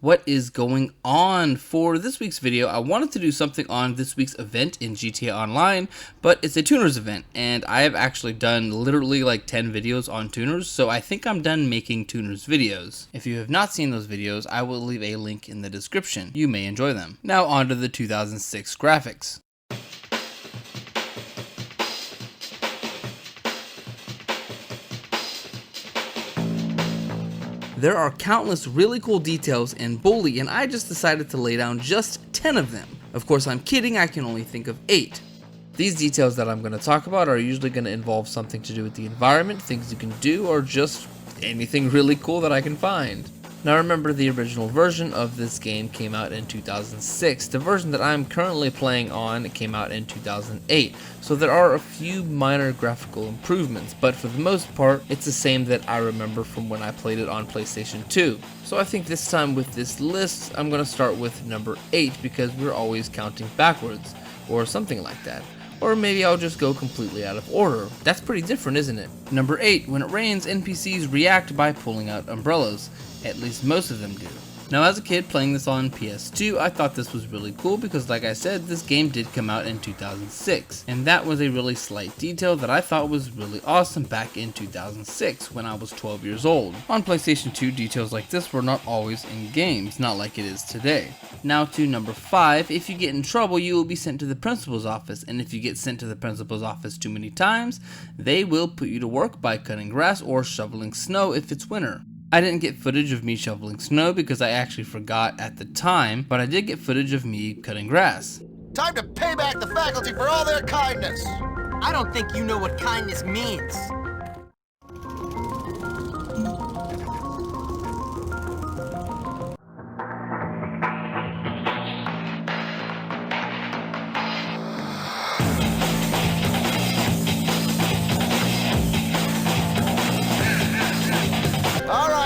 What is going on? For this week's video, I wanted to do something on this week's event in GTA Online, but it's a tuners event, and I have actually done literally like 10 videos on tuners, so I think I'm done making tuners videos. If you have not seen those videos, I will leave a link in the description. You may enjoy them. Now on to the 2006 graphics. There are countless really cool details in Bully, and I just decided to lay down just 10 of them. Of course, I'm kidding, I can only think of 8. These details that I'm going to talk about are usually going to involve something to do with the environment, things you can do, or just anything really cool that I can find. Now remember, the original version of this game came out in 2006. The version that I'm currently playing on came out in 2008. So there are a few minor graphical improvements, but for the most part, it's the same that I remember from when I played it on PlayStation 2. So I think this time with this list, I'm going to start with number 8 because we're always counting backwards, or something like that. Or maybe I'll just go completely out of order. That's pretty different, isn't it? Number 8, when it rains, NPCs react by pulling out umbrellas. At least most of them do. Now as a kid playing this on PS2, I thought this was really cool because like I said, this game did come out in 2006. And that was a really slight detail that I thought was really awesome back in 2006 when I was 12 years old. On PlayStation 2, details like this were not always in games, not like it is today. Now to number 5, if you get in trouble, you will be sent to the principal's office, and if you get sent to the principal's office too many times, they will put you to work by cutting grass or shoveling snow if it's winter. I didn't get footage of me shoveling snow because I actually forgot at the time, but I did get footage of me cutting grass. Time to pay back the faculty for all their kindness! I don't think you know what kindness means.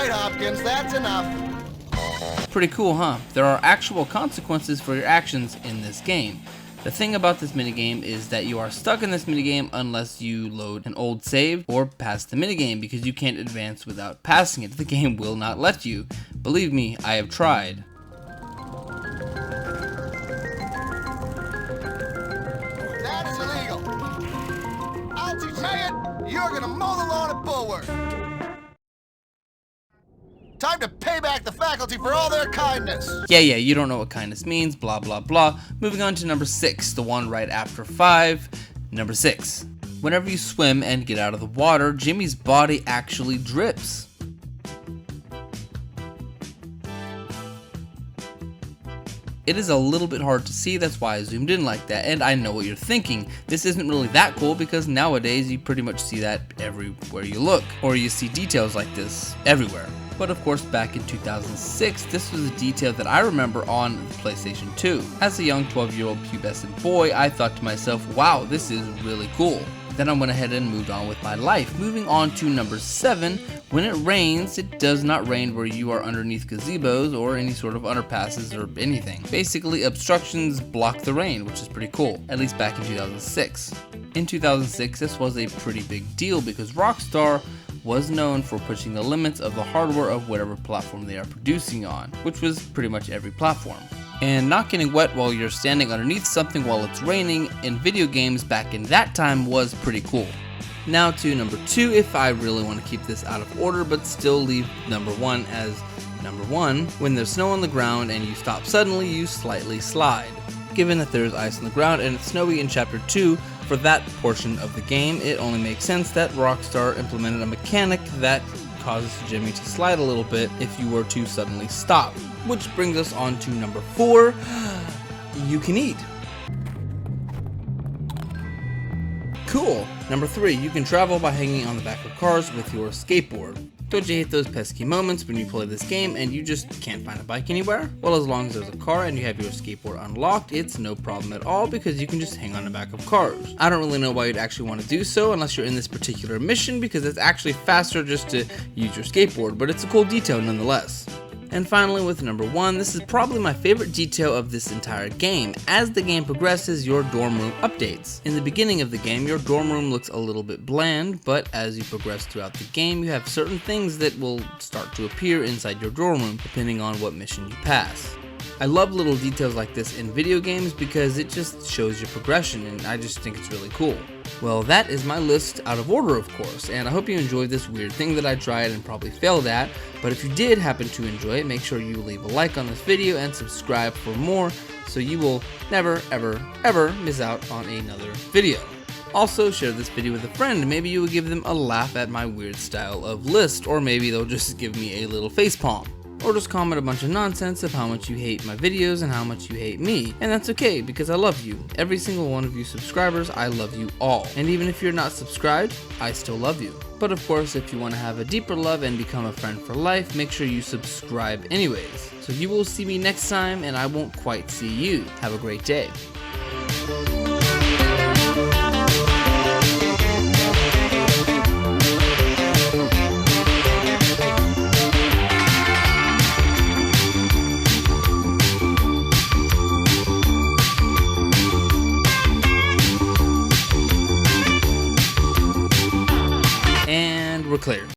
Hopkins, that's enough. Pretty cool, huh? There are actual consequences for your actions in this game. The thing about this minigame is that you are stuck in this minigame unless you load an old save or pass the minigame because you can't advance without passing it. The game will not let you. Believe me, I have tried. That is illegal. I'll teach you. You're gonna mow the lawn at Bulwark. Time to pay back the faculty for all their kindness. Yeah, you don't know what kindness means, blah, blah, blah. Moving on to number 6, the one right after 5. Number 6. Whenever you swim and get out of the water, Jimmy's body actually drips. It is a little bit hard to see, that's why I zoomed in like that, and I know what you're thinking. This isn't really that cool because nowadays you pretty much see that everywhere you look, or you see details like this everywhere. But of course back in 2006, this was a detail that I remember on the PlayStation 2. As a young 12-year-old pubescent boy, I thought to myself, wow, this is really cool. Then I went ahead and moved on with my life. Moving on to number 7, when it rains, it does not rain where you are underneath gazebos or any sort of underpasses or anything. Basically, obstructions block the rain, which is pretty cool, at least back in 2006. In 2006, this was a pretty big deal because Rockstar was known for pushing the limits of the hardware of whatever platform they are producing on, which was pretty much every platform. And not getting wet while you're standing underneath something while it's raining in video games back in that time was pretty cool. Now to number 2, if I really want to keep this out of order but still leave number 1 as number 1, when there's snow on the ground and you stop suddenly, you slightly slide. Given that there's ice on the ground and it's snowy in Chapter 2, for that portion of the game, it only makes sense that Rockstar implemented a mechanic that causes Jimmy to slide a little bit if you were to suddenly stop. Which brings us on to number 4, you can eat. Cool. Number 3, you can travel by hanging on the back of cars with your skateboard. Don't you hate those pesky moments when you play this game and you just can't find a bike anywhere? Well, as long as there's a car and you have your skateboard unlocked, it's no problem at all because you can just hang on the back of cars. I don't really know why you'd actually want to do so unless you're in this particular mission because it's actually faster just to use your skateboard, but it's a cool detail nonetheless. And finally with number 1, this is probably my favorite detail of this entire game. As the game progresses, your dorm room updates. In the beginning of the game, your dorm room looks a little bit bland, but as you progress throughout the game, you have certain things that will start to appear inside your dorm room, depending on what mission you pass. I love little details like this in video games because it just shows your progression, and I just think it's really cool. Well, that is my list out of order, of course, and I hope you enjoyed this weird thing that I tried and probably failed at, but if you did happen to enjoy it, make sure you leave a like on this video and subscribe for more so you will never, ever miss out on another video. Also, share this video with a friend. Maybe you will give them a laugh at my weird style of list, or maybe they'll just give me a little facepalm. Or just comment a bunch of nonsense of how much you hate my videos and how much you hate me. And that's okay, because I love you. Every single one of you subscribers, I love you all. And even if you're not subscribed, I still love you. But of course, if you want to have a deeper love and become a friend for life, make sure you subscribe anyways. So you will see me next time, and I won't quite see you. Have a great day. We're clear.